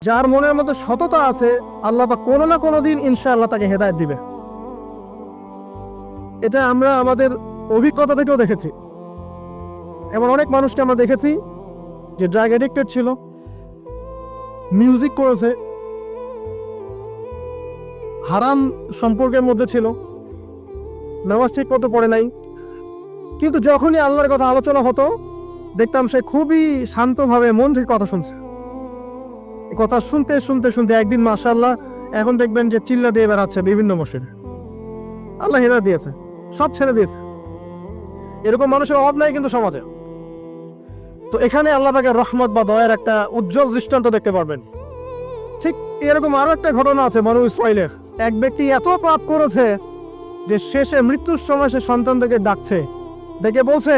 যার মনের মধ্যে সততা আছে আল্লাহ পাক কোনো না কোনো দিন ইনশাআল্লাহ তাকে হেদায়েত দিবে। এটা আমরা আমাদের অভিজ্ঞতা থেকেও দেখেছি। এমন অনেক মানুষকে আমরা দেখেছি যে ড্রাগ অ্যাডিক্টেড ছিল, মিউজিক করেছে, হারাম সম্পর্কের মধ্যে ছিল, নামাজ ঠিক মতো পড়ে নাই, কিন্তু যখনই আল্লাহর কথা আলোচনা হতো দেখতাম সে খুবই শান্তভাবে মন থেকে কথা শুনছে। কথা শুনতে শুনতে শুনতে একদিন মাশাআল্লাহ এখন দেখবেন যে চিল্লা দিয়ে বেড়াচ্ছে বিভিন্ন মসজিদে। আল্লাহ হেদায়েত দিয়েছে, সব ছেড়ে দিয়েছে। এরকম মানুষের অভাব নাই কিন্তু সমাজে। তো এখানে আল্লাহ পাকের রহমত বা দয়ার একটা উজ্জ্বল দৃষ্টান্ত দেখতে পারবেন। ঠিক এরকম আরো একটা ঘটনা আছে বনু ইসরাইলের। এক ব্যক্তি এত পাপ করেছে যে শেষে মৃত্যুর সময় সে সন্তানদেরকে ডাকছে, ডেকে বলছে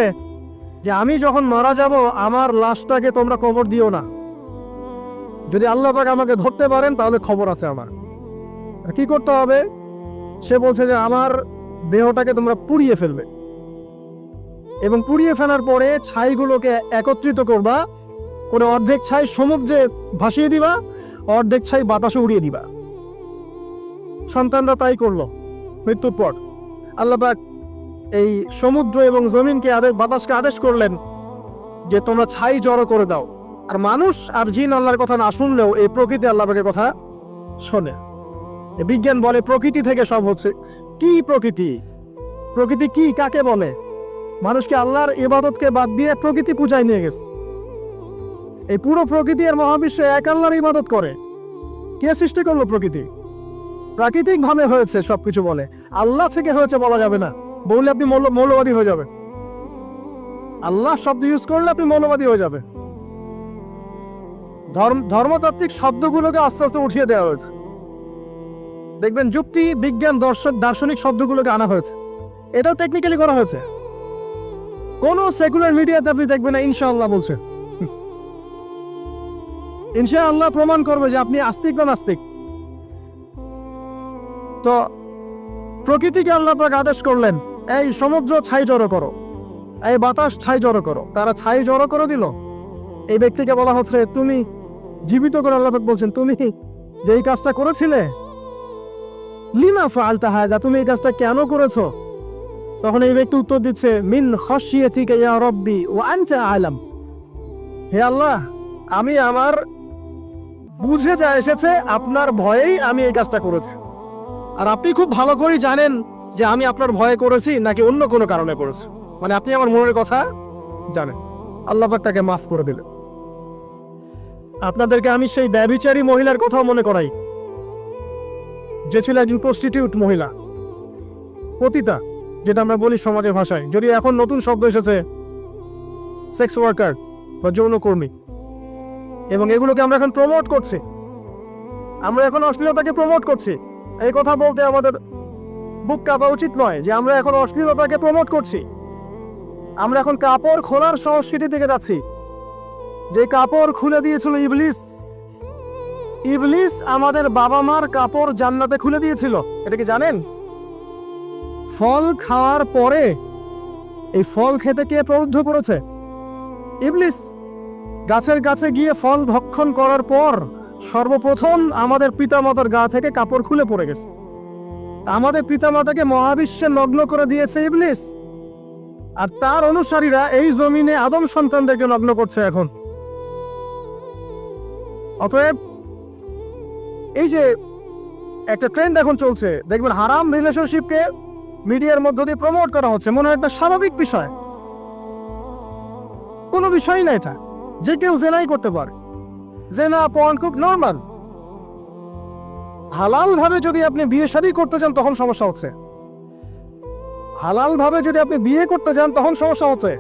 যে আমি যখন মারা যাব আমার লাশটাকে তোমরা কবর দিও না, যদি আল্লাহ পাক আমাকে ধরতে পারেন তাহলে খবর আছে আমার। কি করতে হবে? সে বলছে যে আমার দেহটাকে তোমরা পুড়িয়ে ফেলবে এবং পুড়িয়ে ফেলার পরে ছাইগুলোকে একত্রিত করবা, করে অর্ধেক ছাই সমুদ্রে ভাসিয়ে দিবা, অর্ধেক ছাই বাতাসে উড়িয়ে দিবা। সন্তানরা তাই করলো। মৃত্যুর পর আল্লাহ পাক এই সমুদ্র এবং জমিনকে বাতাসকে আদেশ করলেন যে তোমরা ছাই জড়ো করে দাও। আর মানুষ আর জিন আল্লাহর কথা না শুনলেও এই প্রকৃতি আল্লাহ পাকের কথা শোনে। বিজ্ঞান বলে প্রকৃতি থেকে সব হচ্ছে। কি প্রকৃতি? প্রকৃতি কি, কাকে বলে? মানুষকে আল্লাহর ইবাদতকে বাদ দিয়ে প্রকৃতি পূজায় নিয়ে গেছে। এই পুরো প্রকৃতি আর মহাবিশ্ব এক আল্লাহর ইবাদত করে। কে সৃষ্টি করলো প্রকৃতি? প্রাকৃতিক ভাবে হয়েছে সবকিছু বলে, আল্লাহ থেকে হয়েছে বলা যাবে না। বললে আপনি মৌলবাদী হয়ে যাবে। আল্লাহ শব্দ ইউজ করলে আপনি মৌলবাদী হয়ে যাবে। ধর্মতাত্ত্বিক শব্দগুলোকে আস্তে আস্তে উঠিয়ে দেওয়া হয়েছে। দেখবেন যুক্তি, বিজ্ঞান, দার্শনিক শব্দগুলোকে আনা হয়েছে। এটাও টেকনিক্যালি করা হয়েছে। কোন সেকুলার মিডিয়াতে আপনি দেখবেন না ইনশাআল্লাহ বলছে। ইনশাআল্লাহ প্রমাণ করবে যে আপনি আস্তিক বা নাস্তিক। তো প্রকৃতিকে আল্লাহ পাক আদেশ করলেন, এই সমুদ্র ছাই জড়ো করো, এই বাতাস ছাই জড়ো করো। তারা ছাই জড়ো করে দিল। এই ব্যক্তিকে বলা হচ্ছে তুমি জীবিত করে আল্লাহ পাক বলছেন তুমি যে এই কাজটা করেছিলে, লিমা ফাআলতা হাযা, তুমি এই কাজটা কেন করেছো? তখন এই ব্যক্তি উত্তর দিচ্ছে, মিন খাশিয়াতিকা ইয়া রাব্বি ওয়া আনতা আ'লাম। হে আল্লাহ, আমি আমার বুঝে যা এসেছে আপনার ভয়েই আমি এই কাজটা করেছি, আর আপনি খুব ভালো করেই জানেন যে আমি আপনার ভয়ে করেছি নাকি অন্য কোনো কারণে করেছি। মানে আপনি আমার মনের কথা জানেন। আল্লাহ পাক তাকে মাফ করে দিলেন। আপনাদেরকে আমি সেই ব্যভিচারী মহিলার কথাও মনে করাই, যে ছিল একজন প্রস্টিটিউট মহিলা, পতিতা, যেটা আমরা বলি সমাজের ভাষায়। যদিও এখন নতুন শব্দ এসেছে সেক্স ওয়ার্কার বা যৌনকর্মী, এবং এগুলোকে আমরা এখন প্রমোট করছি। আমরা এখন অশ্লীলতাকে প্রমোট করছি। এই কথা বলতে আমাদের বুক কাঁপা উচিত নয় যে আমরা এখন অশ্লীলতাকে প্রমোট করছি। আমরা এখন কাপড় খোলার সংস্কৃতি থেকে যাচ্ছি। যে কাপড় খুলে দিয়েছিল ইবলিস। ইবলিস আমাদের বাবা মার কাপড় জান্নাতে খুলে দিয়েছিল, এটা কি জানেন? ফল খাওয়ার পরে এই ফল খেতে কে প্রলুব্ধ করেছে? ইবলিস। গাছের কাছে গিয়ে ফল ভক্ষণ করার পর সর্বপ্রথম আমাদের পিতামাতার গা থেকে কাপড় খুলে পড়ে গেছে। আমাদের পিতামাতাকে মহাবিশ্বে নগ্ন করে দিয়েছে ইবলিস, আর তার অনুসারীরা এই জমিনে আদম সন্তানদেরকে নগ্ন করছে এখন। অতএব এই যে একটা ট্রেন্ড এখন চলছে, দেখবেন হারাম রিলেশনশিপকে মিডিয়ার মধ্য দিয়ে প্রমোট করা হচ্ছে, মনে হয় একটা স্বাভাবিক বিষয়। কোনো বিষয় না এটা, যে কেউ জেনাই করতে পারে। জেনা পর্ন খুব নর্মাল। হালাল ভাবে যদি আপনি বিয়ে শাদী করতে চান তখন সমস্যা হচ্ছে। হালাল ভাবে যদি আপনি বিয়ে করতে চান তখন সমস্যা হচ্ছে।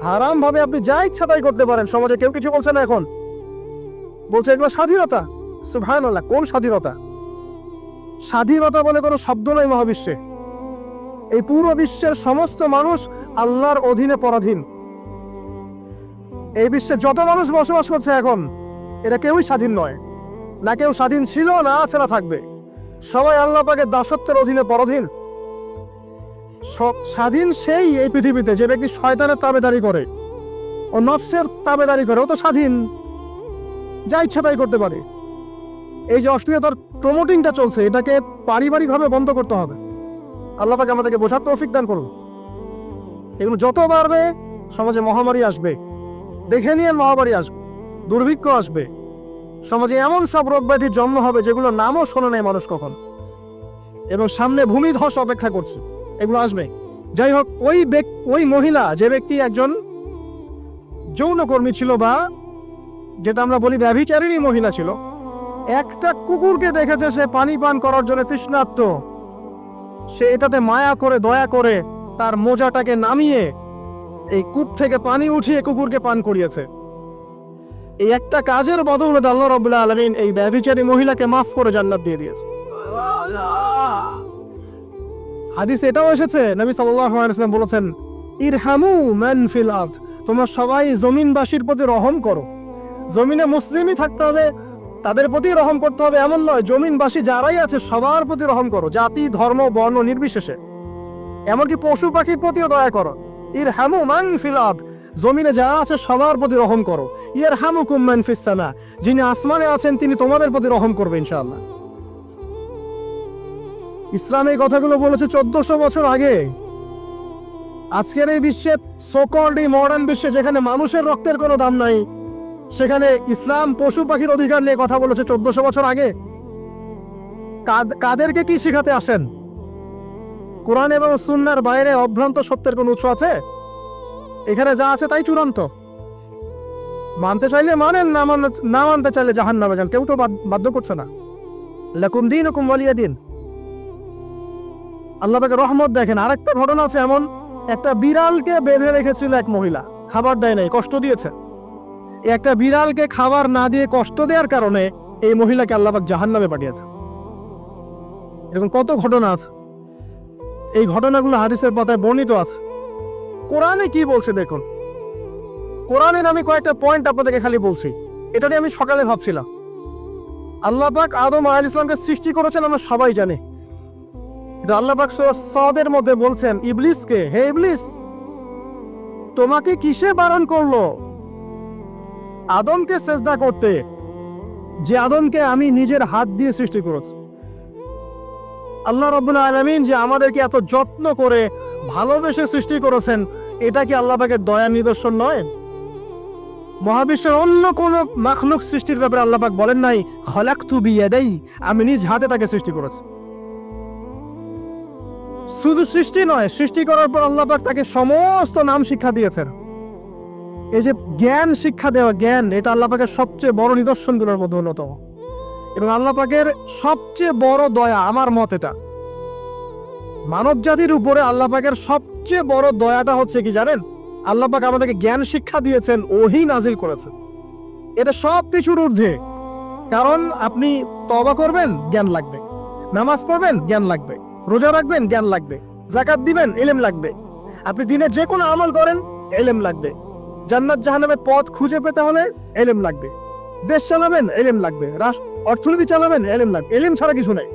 হারাম ভাবে আপনি যা ইচ্ছা তাই করতে পারেন, সমাজে কেউ কিছু বলছে না। এখন বলছে এগুলো স্বাধীনতা। সুবহানাল্লাহ, কোন স্বাধীনতা? স্বাধীনতা বলে কোনো শব্দ নয় মহাবিশ্বে। এই পুরো বিশ্বের সমস্ত মানুষ আল্লাহর অধীনে পরাধীন। এই বিশ্বে যত মানুষ বসবাস করছে এখন, এরা কেউই স্বাধীন নয়। না কেউ স্বাধীন ছিল, না আছে, না থাকবে। সবাই আল্লাহ পাকের দাসত্বের অধীনে পরাধীন। স্বাধীন সেই এই পৃথিবীতে যে ব্যক্তি শয়তানের তাবেদারি করে, ও নফসের তাবেদারি করে, ও তো স্বাধীন। যা ইচ্ছা তাই করতে পারে। এই যে অশ্লীলতার প্রমোটিংটা চলছে, এটাকে পারিবারিকভাবে বন্ধ করতে হবে। আল্লাহ পাক আমাদেরকে বোঝার তৌফিক দান করুন। এগুলো যত বাড়বে সমাজে মহামারী আসবে, দেখে নিয়ে মহামারী আসবে, দুর্ভিক্ষ আসবে, সমাজে এমন সব রোগ ব্যাধির জন্ম হবে যেগুলো নামও শোনে নাই মানুষ কখন, এবং সামনে ভূমিধস অপেক্ষা করছে, এগুলো আসবে। যাই হোক, ওই মহিলা, যে ব্যক্তি একজন যৌনকর্মী ছিল, বা যেটা আমরা বলি ব্যভিচারিণী মহিলা ছিল, একটা কুকুরকে দেখেছে সে পানি পান করার জন্য তৃষ্ণার্ত, সে এটাতে মায়া করে দয়া করে তার মোজাটাকে নামিয়ে এই কূপ থেকে পানি উঠিয়ে কুকুরকে পান করিয়েছে। এই একটা কাজের বদৌলতে আল্লাহ রাব্বুল আলামিন এই ব্যভিচারী মহিলাকে মাফ করে জান্নাত দিয়ে দিয়েছে। হাদিস এটাও এসেছে, নবী সাল্লাল্লাহু আলাইহি ওয়াসাল্লাম বলেছেন, ইরহামু মান ফিল আরদ, তোমরা সবাই জমিনবাসীর প্রতি রহম করো। জমিনে মুসলিমই থাকতে হবে, তাদের প্রতি রহম করতে হবে এমন নয়, জমিনবাসী যারাই আছে সবার প্রতি রহম করো, জাতি ধর্ম বর্ণ নির্বিশেষে, এমনকি পশু পাখির প্রতিও দয়া করো। ইরহামু মান ফিল আরদ, জমিনে যারা আছে সবার প্রতি রহম করো। ইয়ারহামুকুম মান ফিস সামা, যিনি আসমানে আছেন তিনি তোমাদের প্রতি রহম করবে ইনশাআল্লাহ। ইসলাম এই কথাগুলো বলেছে 1400 বছর আগে। আজকের এই বিশ্বে, সোকল্ড এই মডার্ন বিশ্বে, যেখানে মানুষের রক্তের কোনো দাম নাই, সেখানে ইসলাম পশু পাখির অধিকার নিয়ে কথা বলেছে 1400 বছর আগে। কাদেরকে কি শিখাতে আসেন? কোরআন এবং সুন্নাহর বাইরে অভ্রান্ত সত্যের কোন উৎস আছে? এখানে যা আছে তাই চূড়ান্ত। মানতে চাইলে মানেন, না মানতে চাইলে জাহান্নামে যান, কেউ তো বাধ্য করছে না। লাকুম দীনুকুম ওয়ালিয়া দিন। আল্লাহ পাকের রহমত দেখেন। আরেকটা ঘটনা আছে এমন, একটা বিড়ালকে বেঁধে রেখেছিল এক মহিলা, খাবার দেয় নাই, কষ্ট দিয়েছে। একটা বিড়ালকে খাবার না দিয়ে কষ্ট দেওয়ার কারণে এই মহিলাকে আল্লাহ পাক জাহান্নামে পাঠিয়েছে। এরকম কত ঘটনা আছে, এই ঘটনাগুলো হাদিসের পাতায় বর্ণিত আছে। কোরআনে কি বলছে দেখুন। কোরআনের আমি কয়েকটা পয়েন্ট আপনাদেরকে খালি বলছি, এটা নিয়ে আমি সকালে ভাবছিলাম। আল্লাহ পাক আদম আলাইহিস সালামকে সৃষ্টি করেছেন, আমরা সবাই জানি। আল্লাহ পাক সূরা সাদের মধ্যে বলছেন ইবলিসকে, হে ইবলিস, তোমাকে কিসে বারণ করলো আদমকে সেজদা করতে, যে আদমকে আমি নিজের হাত দিয়ে সৃষ্টি করেছি। আল্লাহ রাব্বুল আলামিন যে আমাদেরকে এত যত্ন করে ভালোবেসে সৃষ্টি করেছেন, এটা কি আল্লাহ পাকের দয়ার নিদর্শন নয়? মহাবিশ্বের অন্য কোন মাখলুক সৃষ্টির ব্যাপারে আল্লাহ পাক বলেন নাই খলাকতু বিয়াদাই, আমি নিজ হাতে তাকে সৃষ্টি করেছি। শুধু সৃষ্টি নয়, সৃষ্টি করার পর আল্লাহ পাক তাকে সমস্ত নাম শিক্ষা দিয়েছেন। এই যে জ্ঞান শিক্ষা দেওয়া, জ্ঞান, এটা আল্লাহ পাকের সবচেয়ে বড় নিদর্শনগুলোর মধ্যে অন্যতম। এবং আল্লাহ পাকের সবচেয়ে বড় দয়া, আমার মত এটা, মানব জাতির উপরে আল্লাহ পাকের সবচেয়ে বড় দয়াটা হচ্ছে কি জানেন? আল্লাহ পাক আমাদেরকে জ্ঞান শিক্ষা দিয়েছেন, ওহী নাজিল করেছেন। এটা সব কিছুর ঊর্ধ্বে। কারণ আপনি তওবা করবেন, জ্ঞান লাগবে। নামাজ পড়বেন, জ্ঞান লাগবে। রোজা রাখবেন, জ্ঞান লাগবে। যাকাত দিবেন, ইলম লাগবে। আপনি দিনের যে কোনো আমল করেন, ইলম লাগবে। জান্নাত জাহান্নামের পথ খুঁজে পেতে হলে ইলম লাগবে। দেশ চালাবেন, ইলম লাগবে। অর্থনীতি চালাবেন, ইলম লাগবে। ইলম ছাড়া কিছু নাই,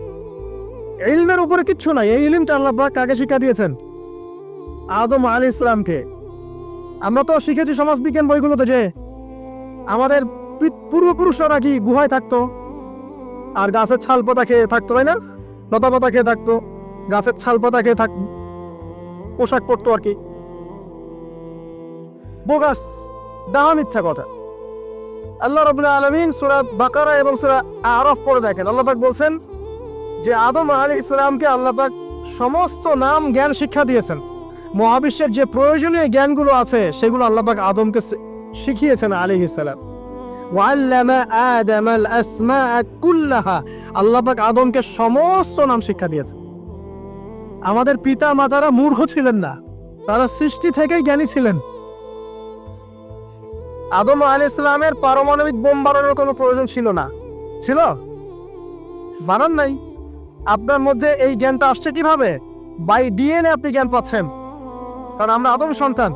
ইলমের উপরে কিচ্ছু নাই। এই ইলমটা আল্লাহ পাক কাকে শিক্ষা দিয়েছেন? আদম আলাইহিস সালামকে। আমরা তো শিখেছি সমাজবিজ্ঞান বইগুলোতে যে আমাদের পূর্বপুরুষরা নাকি গুহায় থাকতো, আর গাছের ছাল পাতা খেয়ে থাকতো, তাই না? লতা পাতা খেয়ে থাকতো, গাছের ছাল পাতা খেয়ে পোশাক পরতো আর কি। বোগাস, ডাহা, মিথ্যা কথা। আল্লাহ রাব্বুল আলামিন সূরা বাকারা এবং সূরা আরাফ পড়ে দেখেন, আল্লাহ পাক বলছেন যে আদম আলাইহিস সালামকে আল্লাহ পাক সমস্ত নাম জ্ঞান শিক্ষা দিয়েছেন। মহাবিশ্বের যে প্রয়োজনীয় জ্ঞানগুলো আছে সেগুলো আল্লাহ পাক আদমকে শিখিয়েছেন আলাইহিস সালাম। ওয়াল্লামা আদামাল আসমাআ কুল্লাহা, আল্লাহ পাক আদমকে সমস্ত নাম শিক্ষা দিয়েছেন। আমাদের পিতা মাতারা মূর্খ ছিলেন না, তারা সৃষ্টি থেকেই জ্ঞানী ছিলেন। আদম আলাইহিস সালামের পারমাণবিক বোম বানানোর কোনো প্রয়োজন ছিল না, ছিল? বানান নাই। আপনার মধ্যে এই জ্ঞানটা আসছে কিভাবে? বাই ডিএনএ আপনি জ্ঞান পাচ্ছেন, কারণ আমরা আদম সন্তান।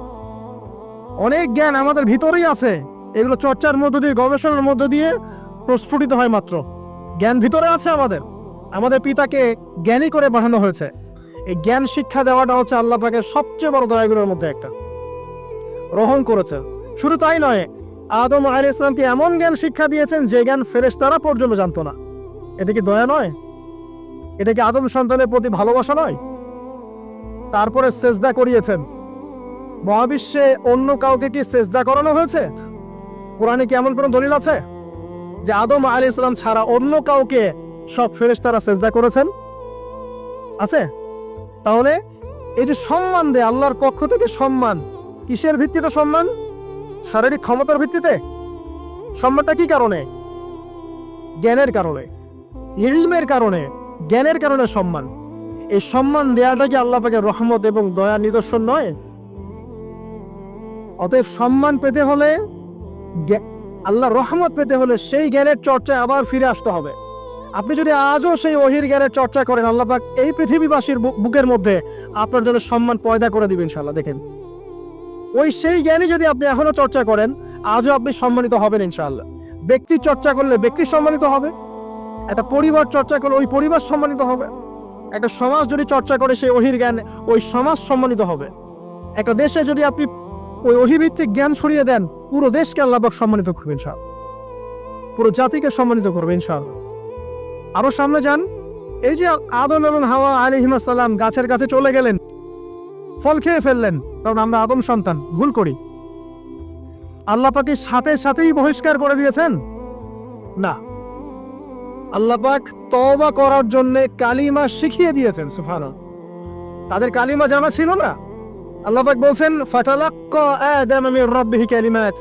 অনেক জ্ঞান আমাদের ভিতরেই আছে, এগুলো চর্চার মধ্য দিয়ে, গবেষণার মধ্য দিয়ে প্রস্ফুটিত হয় মাত্র। জ্ঞান ভিতরে আছে আমাদের। আমাদের পিতাকে জ্ঞানী করে বানানো হয়েছে। এই জ্ঞান শিক্ষা দেওয়াটা হচ্ছে আল্লাহ পাকের সবচেয়ে বড় দয়াগুলোর মধ্যে একটা। রহম করেছে। শুধু তাই নয়, আদম আলাইহিস সালামকে এমন জ্ঞান শিক্ষা দিয়েছেন যে জ্ঞান ফেরেশতারা পর্যন্ত জানতো না। এটা কি দয়া নয়? এটা কি আদম সন্তানের প্রতি ভালোবাসা নয়? তারপরে সেজদা করিয়েছেন। মহাবিশ্বে অন্য কাউকে কি সেজদা করানো হয়েছে? কোরআনে কি এমন কোনো দলিল আছে যে আদম আলাইহিস সালাম ছাড়া অন্য কাউকে সব ফেরেশতারা সেজদা করেছেন? আছে? তাহলে এই যে সম্মান দেয় আল্লাহর পক্ষ থেকে, সম্মান কিসের ভিত্তিতে সম্মান? শারীরিক ক্ষমতার ভিত্তিতে? সম্মানটা কি কারণে? জ্ঞানের কারণে, ইলমের কারণে, জ্ঞানের কারণে সম্মান। এই সম্মান দেওয়াটা কি আল্লাহ পাকের রহমত এবং দয়ার নিদর্শন নয়? অতএব সম্মান পেতে হলে, আল্লাহর রহমত পেতে হলে সেই জ্ঞানের চর্চায় আবার ফিরে আসতে হবে। আপনি যদি আজও সেই ওহির জ্ঞানের চর্চা করেন, আল্লাহ পাক এই পৃথিবীবাসীর বুকের মধ্যে আপনার জন্য সম্মান পয়দা করে দিবেন ইনশাআল্লাহ। দেখেন, ওই সেই জ্ঞানী যদি আপনি এখনো চর্চা করেন, আজও আপনি সম্মানিত হবেন ইনশাআল্লাহ। ব্যক্তি চর্চা করলে ব্যক্তি সম্মানিত হবে, একটা পরিবার চর্চা করলে ওই পরিবার সম্মানিত হবে, একটা সমাজ যদি চর্চা করে সেই ওহির জ্ঞান, ওই সমাজ সম্মানিত হবে। একটা দেশে যদি আপনি ওই ওহিভিত্তিক জ্ঞান ছড়িয়ে দেন, পুরো দেশকে আল্লাহ পাক সম্মানিত করবেন ইনশাআল্লাহ, পুরো জাতিকে সম্মানিত করবেন ইনশাআল্লাহ। আরো সামনে যান, এই যে আদম এবং হাওয়া আলাইহিস সালাম গাছের কাছে চলে গেলেন, ফল খেয়ে ফেললেন, কারণ আমরা আদম সন্তান, ভুল করি। আল্লাহ পাক সাথে সাথেই বহিষ্কার করে দিয়েছেন? না, আল্লাহ পাক তওবা করার জন্য কালিমা শিখিয়ে দিয়েছেন। সুবহানাল্লাহ, তাদের কালিমা জানা ছিল না। আল্লাহ পাক বলছেন ফাতালাক্কা আদম মির রাব্বিহি কালিমাত।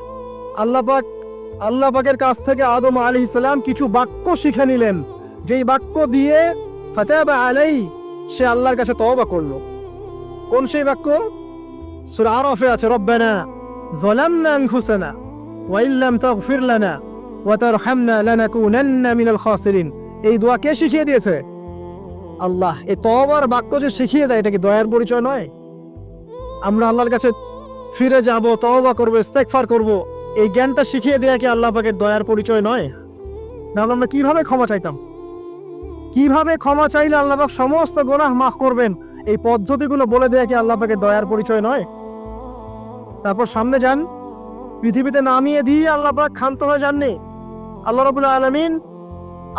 আল্লাহ পাকের কাছ থেকে আদম আলাইহিস সালাম কিছু বাক্য শিখে নিলেন, যেই বাক্য দিয়ে ফাতাবা আলাইহি, সে আল্লাহর কাছে তওবা করলো। কোন সেই বাক্য? সূরা আরাফে আছে, রব্বানা যালামনা আনফুসানা ওয়া ইল্লাম তাগফির লানা ওয়া তারহামনা লানাকুনান্না মিনাল খাসিরিন। এই দোয়া কে শিখিয়ে দিয়েছে? আল্লাহ। এই তওবার বাক্য যে শিখিয়ে দেয়, এটা কি দয়ার পরিচয় নয়? আমরা আল্লাহর কাছে ফিরে যাব, তওবা করব, ইস্তেগফার করব, এই জ্ঞানটা শিখিয়ে দেয়া কি আল্লাহ পাকের দয়ার পরিচয় নয়? তাহলে আমরা কিভাবে ক্ষমা চাইতাম? কিভাবে ক্ষমা চাইলে আল্লাহ পাক সমস্ত গুনাহ মাফ করবেন, এই পদ্ধতিগুলো বলে দেয়া কি আল্লাহ পাকের দয়ার পরিচয় নয়? তারপর সামনে যান, পৃথিবীতে নামিয়ে দিয়ে আল্লাহ পাক ক্ষান্ত হয়ে যাননি। আল্লাহ রাব্বুল আলামিন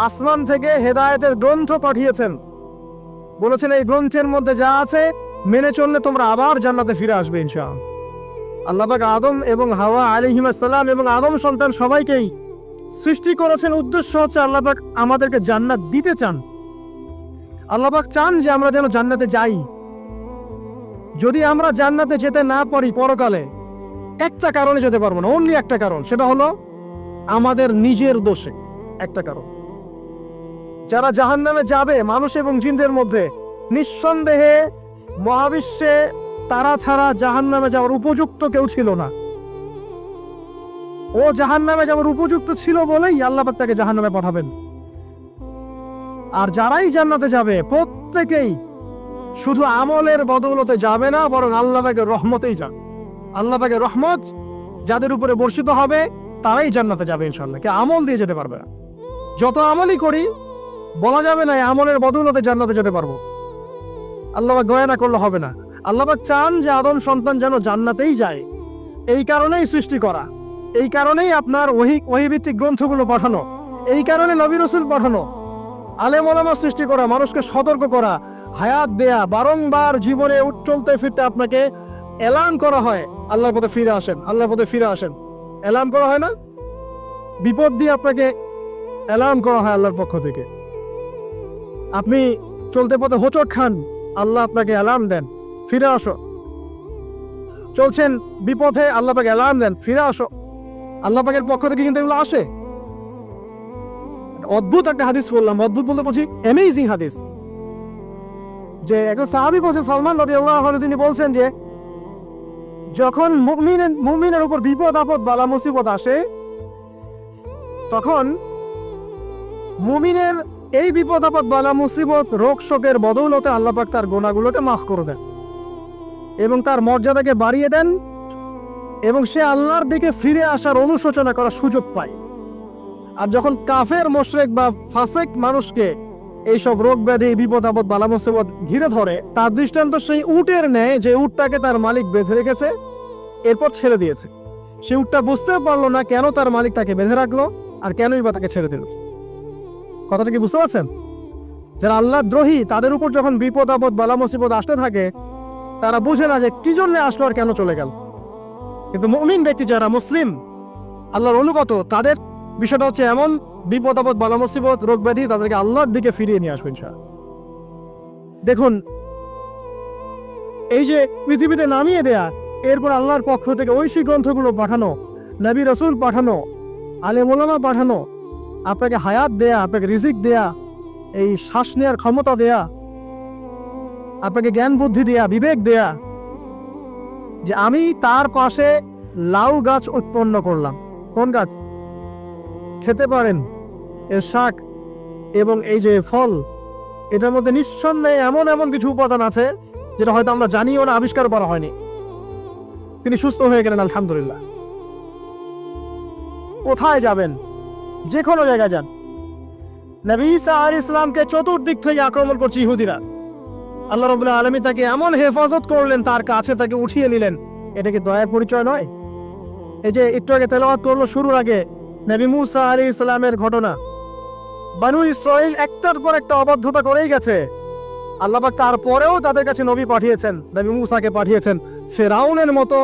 আসমান থেকে হেদায়েতের গ্রন্থ পাঠিয়েছেন, বলেছেন এই গ্রন্থের মধ্যে যা আছে মেনে চললে তোমরা আবার জান্নাতে ফিরে আসবে ইনশাআল্লাহ। আল্লাহ পাক আদম এবং হাওয়া আলাইহিস সালাম এবং আদম সন্তান সবাইকেই সৃষ্টি করেছেন, উদ্দেশ্য হচ্ছে আল্লাহ পাক আমাদেরকে জান্নাত দিতে চান। আল্লাহ পাক চান যে আমরা যেন জান্নাতে যাই। যদি আমরা জান্নাতে যেতে না পারি পরকালে, একটা কারণে যেতে পারবো না, অনলি একটা কারণ, সেটা হলো আমাদের নিজের দোষে। একটা কারণ, যারা জাহান্নামে যাবে মানুষ এবং জিনদের মধ্যে, নিঃসন্দেহে মহাবিশ্বে তারা ছাড়া জাহান্নামে যাওয়ার উপযুক্ত কেউ ছিল না। ও জাহান্নামে যাওয়ার উপযুক্ত ছিল বলেই আল্লাহ পাক তাকে জাহান্নামে পাঠাবেন। আর যারাই জান্নাতে যাবে প্রত্যেকেই শুধু আমলের বদৌলতে যাবে না, বরং আল্লাহ পাকের রহমতেই যাবে। আল্লাহ পাকের রহমত যাদের উপরে বর্ষিত হবে তারাই জান্নাতে যাবে ইনশাআল্লাহ। কে আমল দিয়ে যেতে পারবে না। যত আমলই করি বলা যাবে না আমলের বদৌলতে জান্নাতে যেতে পারবো। আল্লাহ পাক দয়া না করলে হবে না। আল্লাহ পাক চান যে আদম সন্তান যেন জান্নাতেই যায়। এই কারণেই সৃষ্টি করা, এই কারণেই আপনার ওহীভিত্তিক গ্রন্থগুলো পাঠানো, এই কারণে নবী রাসূল পাঠানো, আলেম ওলামা সৃষ্টি করা, মানুষকে সতর্ক করা, হায়াত দেয়া, বারংবার জীবনে চলতে ফিরতে আপনাকে এলান করা হয় আল্লাহর পথে ফিরে আসেন, আল্লাহর পথে ফিরে আসেন। এলান করা হয় না? বিপদ দিয়ে আপনাকে এলান করা হয় আল্লাহর পক্ষ থেকে। আপনি চলতে পথে হোঁচট খান, আল্লাহ আপনাকে অ্যালার্ম দেন, ফিরে আসো। চলছেন বিপথে, আল্লাহ পাক অ্যালার্ম দেন, ফিরে আসো। আল্লাহ পাকের পক্ষ থেকে কিন্তু এগুলো আসে। অদ্ভুত একটা হাদিস বললাম, অদ্ভুত বলতে বলছি অ্যামেজিং হাদিস, যে একজন সাহাবী বলছেন, সালমান রাদিয়াল্লাহু আনহু, তিনি বলছেন যে যখন মুমিনের উপর বিপদ আপদ বালা মুসিবত আসে, তখন মুমিনের এই বিপদ আপদ বালা মুসিবত রোগ শোকের বদৌলতে আল্লাহ পাক তার গুনাহগুলোকে মাফ করে দেন এবং তার মর্যাদাকে বাড়িয়ে দেন, এবং সে আল্লাহর দিকে ফিরে আসার অনুশোচনা করার সুযোগ পায়। আর যখন কাফের মুশরিক বা ফাসিক মানুষকে এইসব রোগ ব্যাধি বিপদ আপদ বালা মুসিবত ঘিরে ধরে, তার দৃষ্টান্ত সেই উটের ন্যায় যে উটটাকে তার মালিক বেঁধে রেখেছে, এরপর ছেড়ে দিয়েছে। সে উটটা বুঝতে পারলো না কেন তার মালিক তাকে বেঁধে রাখলো আর কেনই বা তাকে ছেড়ে দিল। কথাটা কি বুঝতে পারছেন? যারা আল্লাহ দ্রোহী তাদের উপর যখন বিপদ আপদ বালা মুসিবত আসতে থাকে তারা বুঝে না যে কি জন্য আসলো আর কেন চলে গেল। কিন্তু মুমিন ব্যক্তি যারা মুসলিম আল্লাহর অনুগত তাদের বিষয়টা হচ্ছে এমন বিপদ আপদ বালা মুসিবত রোগ ব্যাধি তাদেরকে আল্লাহর দিকে ফিরিয়ে নিয়ে আসবে ইনশাআল্লাহ। দেখুন এই যে পৃথিবীতে নামিয়ে দেয়া, এরপর আল্লাহর পক্ষ থেকে ঐশী গ্রন্থগুলো পাঠানো, নবী রসুল পাঠানো, আলেম ওলামা পাঠানো, আপনাকে হায়াত দেয়া, আপনাকে রিজিক দেয়া, এই শ্বাস নেওয়ার ক্ষমতা দেয়া, আপনাকে জ্ঞান বুদ্ধি দেয়া, বিবেক দেয়া, যে আমি তার পাশে লাউ গাছ উৎপন্ন করলাম। কোন গাছ? খেতে পারেন এর শাক এবং এই যে ফল, এটার মধ্যে নিঃসন্দেহে এমন এমন কিছু উপাদান আছে যেটা হয়তো আমরা জানিও না, আবিষ্কার করা হয়নি। তিনি সুস্থ হয়ে গেলেন আলহামদুলিল্লাহ। কোথায় যাবেন? যে কোনো জায়গায় যান। নবী ঈসা আলাইহিস সালামকে চতুর্দিক থেকে আক্রমণ করছে ইহুদিরা। আল্লাহ রাব্বুল আলামিন তাকে এমন হেফাজত করলেন, তার কাছে তাকে উঠিয়ে নিলেন। এটা কি দয়ার পরিচয় নয়? এই যে একটু আগে তেলাওয়াত করলো শুরুর আগে নবী মুসা আলাইহিস সালামের ঘটনা। বানু ইসরাইল একটার পর একটা অবাধ্যতা করেই গেছে। আল্লাহ পাক তারপরেও তাদের কাছে নবী পাঠিয়েছেন, নবী মুসাকে পাঠিয়েছেন। ফেরাউনের মতো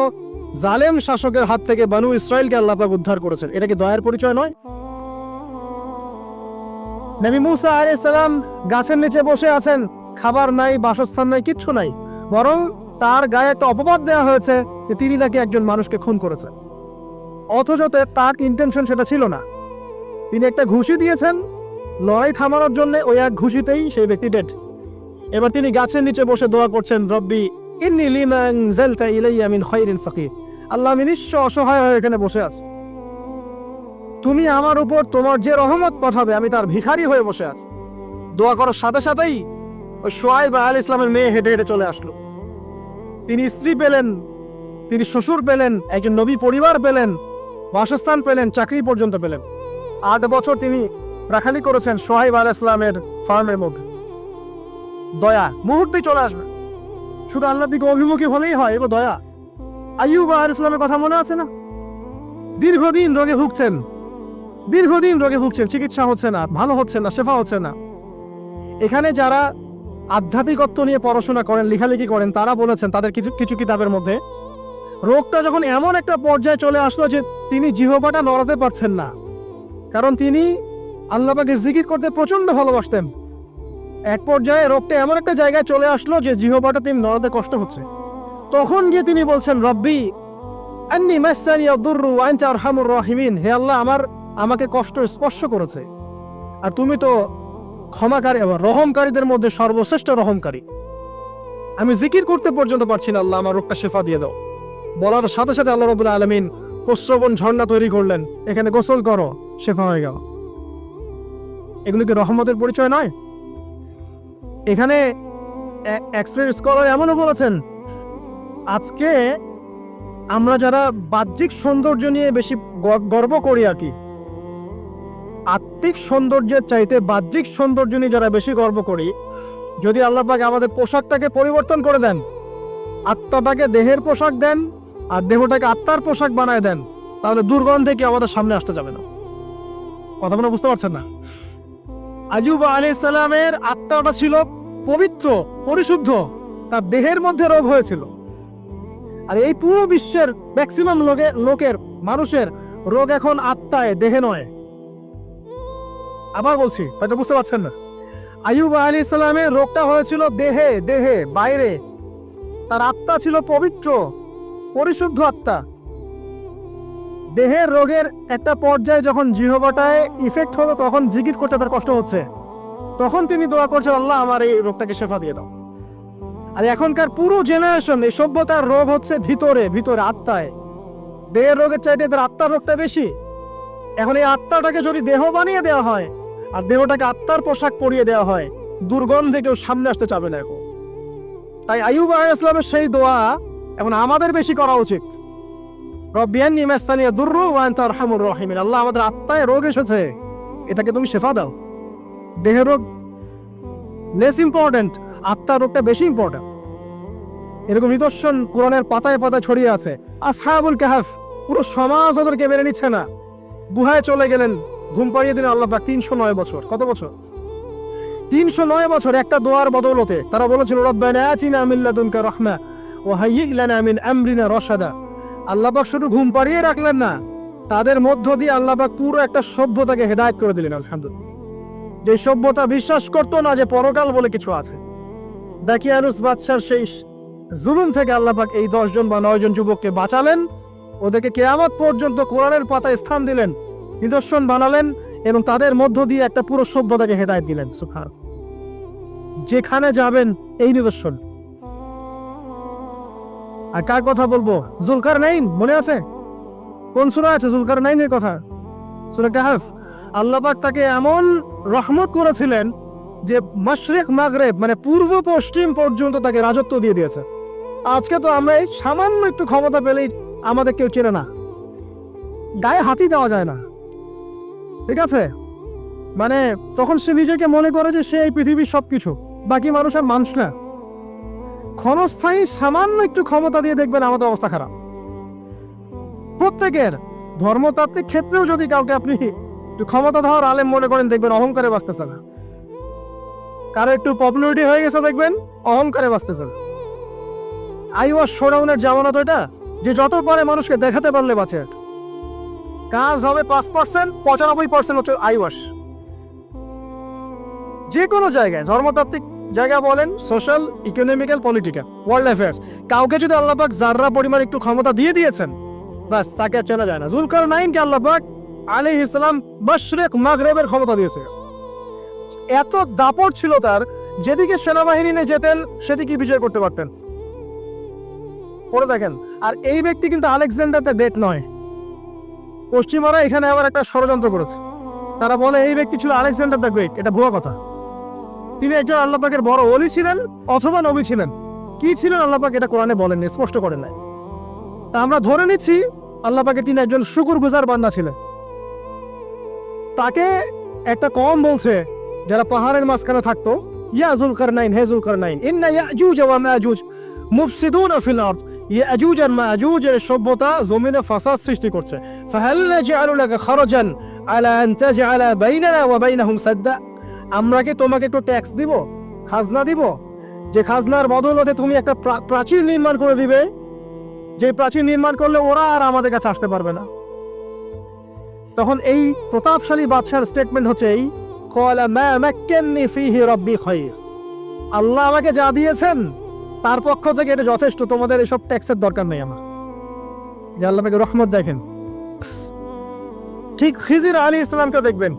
জালেম শাসকের হাত থেকে বানু ইসরাইলকে আল্লাহ পাক উদ্ধার করেছেন। এটা কি দয়ার পরিচয় নয়? নবী মুসা আলাইহিস সালাম গাছের নিচে বসে আছেন, খাবার নাই, বাসস্থান নাই, কিচ্ছু নাই, বরং তার গায়ে একটা অপবাদ দেওয়া হয়েছে যে তিনি নাকি একজন মানুষকে খুন করেছেন। অথচ তার ইন্টেনশন সেটা ছিল না। তিনি একটা ঘুষি দিয়েছেন লড়াই থামানোর জন্য, ওই এক ঘুষিতেই সেই ব্যক্তি ডেড। এবার তিনি গাছের নিচে বসে দোয়া করছেন, রব্বি ইন্নী লিমা আনজালতা ইলাইয়া মিন খায়রিন ফাকির। আল্লাহ, আমি নিঃস্ব অসহায় হয়ে এখানে বসে আছি, তুমি আমার উপর তোমার যে রহমত পাঠাবে আমি তার ভিখারি হয়ে বসে আছি। দোয়া করার সাথে সাথেই ওই শুআয়ব আলাইহিস ইসলামের মেয়ে হেঁটে হেঁটে চলে আসলো। তিনি স্ত্রী পেলেন, তিনি শ্বশুর পেলেন, একজন নবী পরিবার পেলেন, বাসস্থান পেলেন, চাকরি পর্যন্ত পেলেন। 8 বছর তিনি রাখালি করেছেন শুআয়ব আলাইহিস ইসলামের ফার্মের মধ্যে। দয়া মুহূর্তেই চলে আসবে, শুধু আল্লাহর দিকে অভিমুখী হলেই হয়। এবার দয়া। আইয়ুব আলাইহিস সালামের কথা মনে আছে না? দীর্ঘদিন রোগে ভুগছেন, চিকিৎসা হচ্ছে না, ভালো হচ্ছে না, শেফা হচ্ছে না। এখানে যারা আধ্যাত্মিকত্ব নিয়ে পড়াশোনা করেন, লেখালেখি করেন, তারা বলেছেন তাদের কিছু কিতাবের মধ্যে, রোগটা যখন এমন একটা পর্যায়ে চলে আসলো যে তিনি জিহ্বাটা নড়াতে পারছেন না, কারণ তিনি আল্লাহ পাকের জিকির করতে প্রচন্ড ভালোবাসতেন। এক পর্যায়ে রোগটা এমন একটা জায়গায় চলে আসলো যে জিহ্বাটা তিনি নড়াতে কষ্ট হচ্ছে। তখন গিয়ে তিনি বলছেন, রব্বি আন্নী মাসসানি আদ-দুররু ওয়া আনতা আরহামুর রাহিমিন। হে আল্লাহ, আমাকে কষ্ট স্পর্শ করেছে, আর তুমি তো ক্ষমাকারী, রহমকারীদের মধ্যে সর্বশ্রেষ্ঠ রহমকারী। আমি জিকির করতে পর্যন্ত পারছি না, আল্লাহ আমার রোগটা শেফা দিয়ে দাও। বলার সাথে সাথে আল্লাহ রাব্বুল আলামিন প্রস্রবণ ঝর্ণা তৈরি করলেন, এখানে গোসল করো, শেফা হয়ে গেল। এগুলো কি রহমতের পরিচয় নয়? এখানে এক্সরে স্কলার এমনও বলেছেন, আজকে আমরা যারা বাহ্যিক সৌন্দর্য নিয়ে বেশি গর্ব করি আর কি, আত্মিক সৌন্দর্যের চাইতে বাহ্যিক সৌন্দর্য নিয়ে যারা বেশি গর্ব করি, যদি আল্লাহ পাক আমাদের পোশাকটাকে পরিবর্তন করে দেন, আত্মাটাকে দেহের পোশাক দেন আর দেহটাকে আত্মার পোশাক বানায় দেন, তাহলে দুর্গন্ধে কি আমাদের সামনে আসতে যাবে না। কথা মনে বুঝতে পারছেন না? আইয়ুব আলাইহিস সালামের আত্মাটা ছিল পবিত্র, পরিশুদ্ধ, তার দেহের মধ্যে রোগ হয়েছিল। আর এই পুরো বিশ্বের ম্যাক্সিমাম লোকের মানুষের রোগ এখন আত্মায়, দেহে নয়। আবার বলছি, হয়তো বুঝতে পারছেন না। আইয়ুব আলাইহিস সালামের রোগটা হয়েছিল দেহে, বাইরে। তার আত্মা ছিল পবিত্র, পরিশুদ্ধ আত্মা। দেহের রোগের একটা পর্যায়ে যখন জিহ্বাটায় ইফেক্ট হলো, তখন জিকির করতে তার কষ্ট হচ্ছে, তখন তিনি দোয়া করছেন, আল্লাহ আমার এই রোগটাকে শেফা দিয়ে দাও। আর এখনকার পুরো জেনারেশন, এই সভ্যতার রোগ হচ্ছে ভিতরে, আত্মায়। দেহের রোগের চাইতে তার আত্মার রোগটা বেশি। এখন এই আত্মাটাকে যদি দেহ বানিয়ে দেওয়া হয় আর দেহটাকে আত্মার পোশাক পরিয়ে দেওয়া হয়, দুর্গন্ধে কেউ সামনে আসতে চাবে না এখন। তাই আইয়ুব আলাইহিস সালামের সেই দোয়া এখন আমাদের বেশি করা উচিত। রব্বি আন্নী মাসসানি আদ-দুররু ওয়া আনতা আরহামুর রাহিমিন। আল্লাহ, আমাদের আত্মায় রোগ এসেছে, এটাকে তুমি শেফা দাও। দেহের রোগ লেস ইম্পর্টেন্ট, আত্মার রোগটা বেশি ইম্পর্টেন্ট। এরকম নিদর্শন কোরআনের পাতায় পাতায় ছড়িয়ে আছে। আসহাবুল কাহফ, পুরো সমাজ ওদেরকে মেনে নিচ্ছে না, গুহায় চলে গেলেন, ঘুম পাড়িয়ে দিলেন আল্লাহ পাক। 309 বছর, কত বছর? 309 বছর একটা দোয়ার বদৌলতে। তারা বলেছিল রব্বানা আতিনা মিন লাদুনকা রাহমা ওয়া হাইয়্ লানা মিন আমরিনা রাশাদা। আল্লাহ পাক শুধু ঘুম পাড়িয়ে রাখলেন না, তাদের মধ্য দিয়ে আল্লাহ পাক পুরো একটা সভ্যতাকে হেদায়েত করে দিলেন। আলহামদুলিল্লাহ। যে সভ্যতা বিশ্বাস করতো না যে পরকাল বলে কিছু আছে, দাকিয়ানুস বাদশার সেই জুলুম থেকে আল্লাহ পাক এই 10 জন বা 9 জন যুবককে বাঁচালেন, ওদেরকে কিয়ামত পর্যন্ত কোরআনের পাতায় স্থান দিলেন, নিদর্শন বানালেন এবং তাদের মধ্য দিয়ে একটা পুরো সভ্যতাকে হেদায়েত দিলেন। সুবহান। যেখানে যাবেন এই নিদর্শন। আর কার কথা বলবো? জুলকারনাইন, মনে আছে? কোন সূরা আছে জুলকারনাইনের কথা? সূরা কাহফ। আল্লাহ পাক তাকে এমন রহমত করেছিলেন যে মাশরিক মাগরিব মানে পূর্ব পশ্চিম পর্যন্ত তাকে রাজত্ব দিয়ে দিয়েছে। আজকে তো আমরা এই সামান্য একটু ক্ষমতা পেলেই আমাদের কেউ চেনে না, গায়ে হাতই দেওয়া যায় না, ঠিক আছে? মানে তখন সে নিজেকে মনে করে যে সে এই পৃথিবীর সবকিছু, বাকি মানুষ আর মানুষ না। ক্ষণস্থায়ী সামান্য একটু ক্ষমতা দিয়ে দেখবেন আমাদের অবস্থা খারাপ। প্রত্যেকের ধর্মতাত্ত্বিক ক্ষেত্রেও যদি কাউকে আপনি একটু ক্ষমতা ধর আলেম মনে করেন, দেখবেন অহংকারে বাঁচতেছে না। কারো একটু পপুলারিটি হয়ে গেছে, দেখবেন অহংকারে বাঁচতেছে না। আইওয়াস শোডাউনের জামানা তো এটা, যে যত পারে মানুষকে দেখাতে পারলে বাঁচে। কাজ হবে 5%, 95% হচ্ছে আইওয়াস। যে কোনো জায়গায়, ধর্মতাত্ত্বিক জায়গা বলেন, social, economical, political, world affairs, কাউকে যদি আল্লাহ পাক যাররা পরিমাণ একটু ক্ষমতা দিয়ে দিয়েছেন, বাস তাকে আর চেনা যায় না। জুলকারনাইনকে আল্লাহ পাক আলাইহিস সালাম মাশরিক মাগরিবের ক্ষমতা দিয়েছে। এত দাপট ছিল তার, যেদিকে সেনাবাহিনী নিয়ে যেতেন সেদিকে বিজয় করতে পারতেন। পড়ে দেখেন। আর এই ব্যক্তি কিন্তু আলেকজান্ডার দ্য গ্রেট নয়। পশ্চিমারা এখানে আবার একটা ষড়যন্ত্র করেছে। তারা বলে এই ব্যক্তি ছিল আলেকজান্ডার দ্য গ্রেট। এটা ভুয়া কথা। তিনি একজন আল্লাহ পাকের বড় ওলি ছিলেন অথবা নবী ছিলেন। কি ছিলেন আল্লাহ পাক এটা কোরআনে বলেননি, স্পষ্ট করেন নাই। তা আমরা ধরে নিচ্ছি আল্লাহ পাকের তিনি একজন শুকরগুজার বান্দা ছিলেন। তাকে একটা কওম বলছে যারা পাহাড়ের মাঝখানে থাকতো, ইয়া জুলকারনাইন, হে জুলকারনাইন, ইন্না ইয়াজুজ ওয়া মাজুজ মুফসিদুনা ফিল আরদ। ইয়াজুজ আর মাজুজের সভ্যতা জমিনে ফাসাদ সৃষ্টি করছে। ফাহাল নাজআলু লাকা খারাজান আলা আন তাজআলা বাইনানা ওয়া বাইনাহুম সাদ্দা। আমরা কি তোমাকে একটু ট্যাক্স দিব, খাজনা দিব, যে খাজনার বদৌলতে তুমি একটা প্রাচীর নির্মাণ করে দিবে, যে প্রাচীর নির্মাণ করলে ওরা আর আমাদের কাছে আসতে পারবে না। তখন এই প্রতাপশালী বাদশার স্টেটমেন্ট হচ্ছে এই, ক্বালা মা মাক্কান্নি ফীহি রাব্বি খায়র। আল্লাহ আমাকে যা দিয়েছেন তার পক্ষ থেকে এটা যথেষ্ট, তোমাদের এসব ট্যাক্সের দরকার নেই আমার। যে আল্লাহ পাকের রহমত দেখেন। ঠিক খিজির আলাইহিস সালামকে দেখবেন,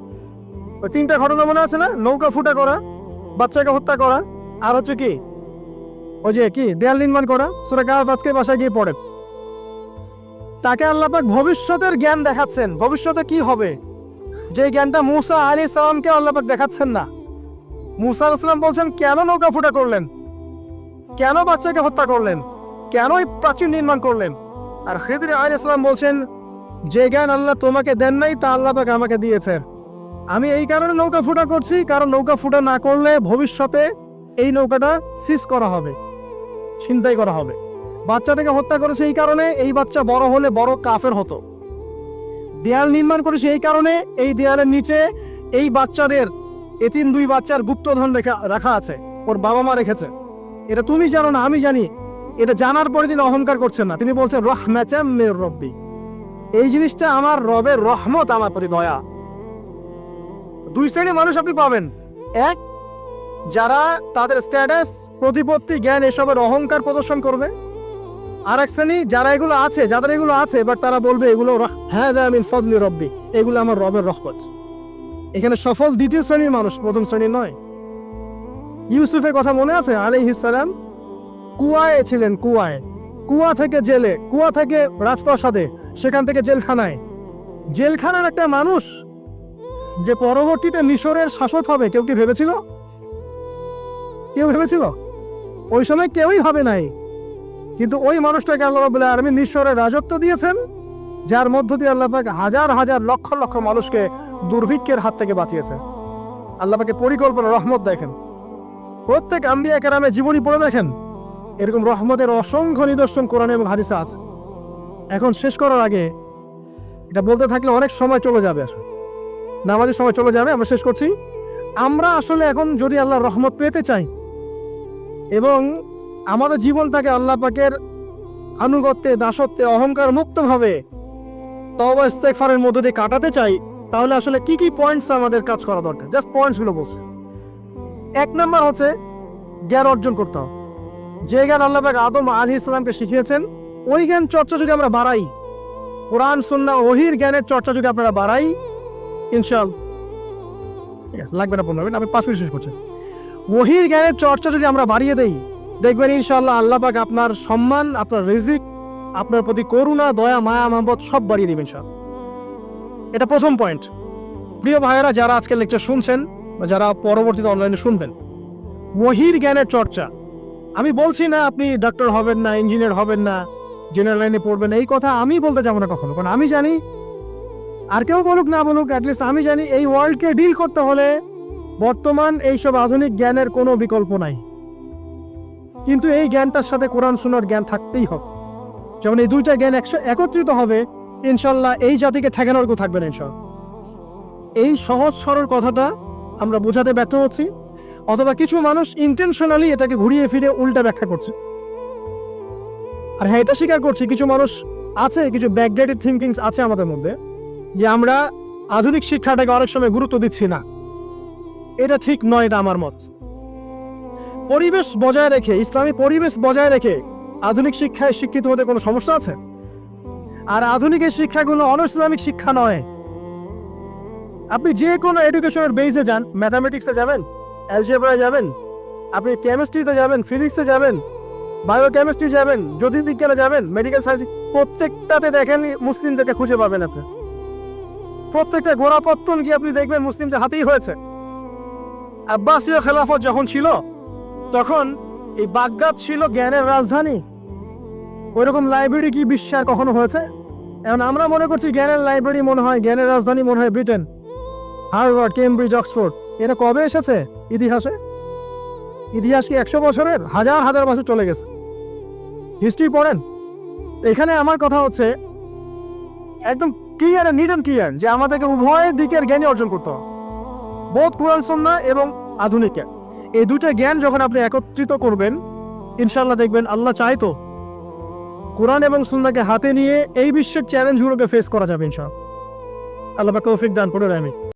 ওই 3টা ঘটনা মনে আছে না? নৌকা ফুটা করা, বাচ্চাকে হত্যা করা, আর হচ্ছে কি ওই যে কি দেয়াল নির্মাণ করা। সূরা কাহফ আজকে বাসায় গিয়ে পড়েন। তাকে আল্লাহ পাক ভবিষ্যতের জ্ঞান দেখাচ্ছেন, ভবিষ্যতে কি হবে, যে জ্ঞানটা মূসা আলাইহিস সালামকে আল্লাহ পাক দেখাচ্ছেন না। মূসা আলাইহিস সালাম বলছেন কেন নৌকা ফুটা করলেন, কেন বাচ্চাকে হত্যা করলেন, কেন এই প্রাচীর নির্মাণ করলেন। আর খিজির আলাইহিস সালাম বলছেন যে জ্ঞান আল্লাহ তোমাকে দেন নাই তা আল্লাহ পাক আমাকে দিয়েছেন। আমি এই কারণে নৌকা ফুটা করছি, কারণ নৌকা ফুটা না করলে ভবিষ্যতে এই নৌকাটা সিজ করা হবে, ছিনতাই করা হবে। বাচ্চাটাকে হত্যা করেছে এই কারণে, এই বাচ্চা বড় হলে বড় কাফের হতো। দেয়াল নির্মাণ করেছে এই কারণে, এই দেয়ালের নিচে এই বাচ্চাদের এতিম 2 বাচ্চার গুপ্তধন রাখা আছে, ওর বাবা মা রেখেছে। এটা তুমি জানো না, আমি জানি। এটা জানার পরে তিনি অহংকার করছেন না, তিনি বলছেন রাহমাতাম মির রাব্বি, এই জিনিসটা আমার রবের রহমত, আমার প্রতি দয়া। 2 শ্রেণীর মানুষ আপনি পাবেন। এক, যারা তাদের স্ট্যাটাস, প্রতিপত্তি, জ্ঞান এসবের অহংকার প্রদর্শন করবে। আর এক শ্রেণী যারা এগুলো আছে, যাদের এগুলো আছে, বাট তারা বলবে এগুলো হাযা মিন ফাদলি রাব্বি, এগুলো আমার রবের রহমত। এখানে সফল 2য় শ্রেণীর মানুষ, 1ম শ্রেণীর নয়। ইউসুফের কথা মনে আছে? আলাইহিস সালাম কুয়ায় ছিলেন, কুয়া থেকে জেলে, কুয়া থেকে রাজপ্রাসাদে, সেখান থেকে জেলখানায়। জেলখানার একটা মানুষ যে পরবর্তীতে মিশরের শাসক হবে, কেউ কি ভেবেছিল? কেউ ভেবেছিল? ওই সময় কেউই ভাবে নাই। কিন্তু ওই মানুষটাকে আল্লাহ রাব্বুল আলামিন মিশরের রাজত্ব দিয়েছেন, যার মধ্য দিয়ে আল্লাহ পাক হাজার হাজার লক্ষ লক্ষ মানুষকে দুর্ভিক্ষের হাত থেকে বাঁচিয়েছে। আল্লাহ পাকের পরিকল্পনা, রহমত দেখেন। প্রত্যেক আম্বিয়া কেরামের জীবনী পড়ে দেখেন, এরকম রহমতের অসংখ্য নিদর্শন কোরআনে এবং হাদিসে আছে। এখন শেষ করার আগে এটা বলতে থাকলে অনেক সময় চলে যাবে, আসলে নামাজের সময় চলে যাবে, আমরা শেষ করছি। আমরা আসলে এখন যদি আল্লাহর রহমত পেতে চাই এবং আমাদের জীবনটাকে আল্লাহ পাকের আনুগত্যে, দাসত্বে, অহংকার মুক্তভাবে তওবা ইস্তেগফারের মধ্য দিয়ে কাটাতে চাই, তাহলে আসলে কি কি পয়েন্টস আমাদের কাজ করা দরকার, জাস্ট পয়েন্টসগুলো বলছে। 1 নম্বর হচ্ছে জ্ঞান অর্জন করতে হবে। যে জ্ঞান আল্লাহ পাক আদম আলাইহিস সালামকে শিখিয়েছেন, ওই জ্ঞান চর্চা যদি আমরা বাড়াই, কোরআন সুন্নাহ ওহীর জ্ঞানের চর্চা যদি আপনারা বাড়াই, ইনশাআল্লাহ ঠিক আছে, লাগবে না 15 মিনিট, আমি 5 মিনিট শেষ করছি। ওহীর জ্ঞানের চর্চা যদি আমরা বাড়িয়ে দেই, দেখবেন ইনশাআল্লাহ আল্লাহ পাক আপনার সম্মান, আপনার রিজিক, আপনার প্রতি করুণা, দয়া, মায়া, মহব্বত সব বাড়িয়ে দিবেন ইনশাআল্লাহ। এটা প্রথম পয়েন্ট। প্রিয় ভাইয়েরা, যারা আজকে লেকচার শুনছেন বা যারা পরবর্তীতে অনলাইনে শুনবেন, ওহীর জ্ঞানের চর্চা। আমি বলছি না আপনি ডাক্তার হবেন না, ইঞ্জিনিয়ার হবেন না, জেনারেল লাইনে পড়বেন, এই কথা আমি বলতে যাবো না কখনো। কারণ আমি জানি, আর কেউ বলুক না বলুক, অ্যাটলিস্ট আমি জানি এই ওয়ার্ল্ডকে ডিল করতে হলে বর্তমান এইসব আধুনিক জ্ঞানের কোনো বিকল্প নাই। কিন্তু এই জ্ঞানটার সাথে কোরআন সুন্নাহর জ্ঞান থাকতেই হবে। যখন এই দুইটা জ্ঞান একত্রিত হবে, ইনশাল্লাহ এই জাতিকে ঠেকানোর কেউ থাকবে না ইনশাল্লাহ। এই সহজ সরল কথাটা আমরা বোঝাতে ব্যর্থ হচ্ছি, অথবা কিছু মানুষ ইন্টেনশনালি এটাকে ঘুরিয়ে ফিরে উল্টা ব্যাখ্যা করছে। আর হ্যাঁ, এটা স্বীকার করছি, কিছু মানুষ আছে, কিছু ব্যাকডেটেড থিঙ্কিংস আছে আমাদের মধ্যে, যে আমরা আধুনিক শিক্ষাটাকে অনেক সময় গুরুত্ব দিচ্ছি না। এটা ঠিক নয়, এটা আমার মত। পরিবেশ বজায় রেখে, ইসলামী পরিবেশ বজায় রেখে আধুনিক শিক্ষায় শিক্ষিত হতে কোনো সমস্যা আছে? আর আধুনিক এই শিক্ষাগুলো অনইসলামিক শিক্ষা নয়। আপনি যে কোনো এডুকেশনের বেসে যান, ম্যাথামেটিক্সে যাবেন, অ্যালজেব্রায় যাবেন, আপনি কেমিস্ট্রিতে যাবেন, ফিজিক্সে যাবেন, বায়োকেমিস্ট্রি যাবেন, জ্যোতির্বিজ্ঞানে যাবেন, মেডিকেল সায়েন্স, প্রত্যেকটাতে দেখেন মুসলিমদেরকে খুঁজে পাবেন আপনি। প্রত্যেকটা গোড়াপত্তন কি আপনি দেখবেন মুসলিমদের হাতেই হয়েছে। আব্বাসীয় খেলাফত যখন ছিল, তখন এই বাগদাদ ছিল জ্ঞানের রাজধানী। ওইরকম লাইব্রেরি কি বিশ্বে কখনো হয়েছে? এখন আমরা মনে করছি জ্ঞানের লাইব্রেরি মনে হয়, জ্ঞানের রাজধানী মনে হয় ব্রিটেন, হার্ভার্ড, কেমব্রিজ, অক্সফোর্ড। এরা কবে এসেছে ইতিহাসে? ইতিহাস কি 100 বছরের? হাজার হাজার বছর চলে গেছে। হিস্ট্রি পড়েন। এখানে আমার কথা হচ্ছে একদম ক্লিয়ার, নিট অ্যান্ড ক্লিয়ার, যে আমাদেরকে উভয় দিকের জ্ঞানই অর্জন করতে হবে, বোধ কোরআন সুন্নাহ এবং আধুনিক জ্ঞান। এই দুটো জ্ঞান যখন আপনি একত্রিত করবেন, ইনশাআল্লাহ দেখবেন আল্লাহ চাইতো কোরআন এবং সুন্নাহকে হাতে নিয়ে এই বিশ্বের চ্যালেঞ্জগুলোকে ফেস করা যাবে ইনশাআল্লাহ। আল্লাহ পাক তৌফিক দান করুন, আমিন।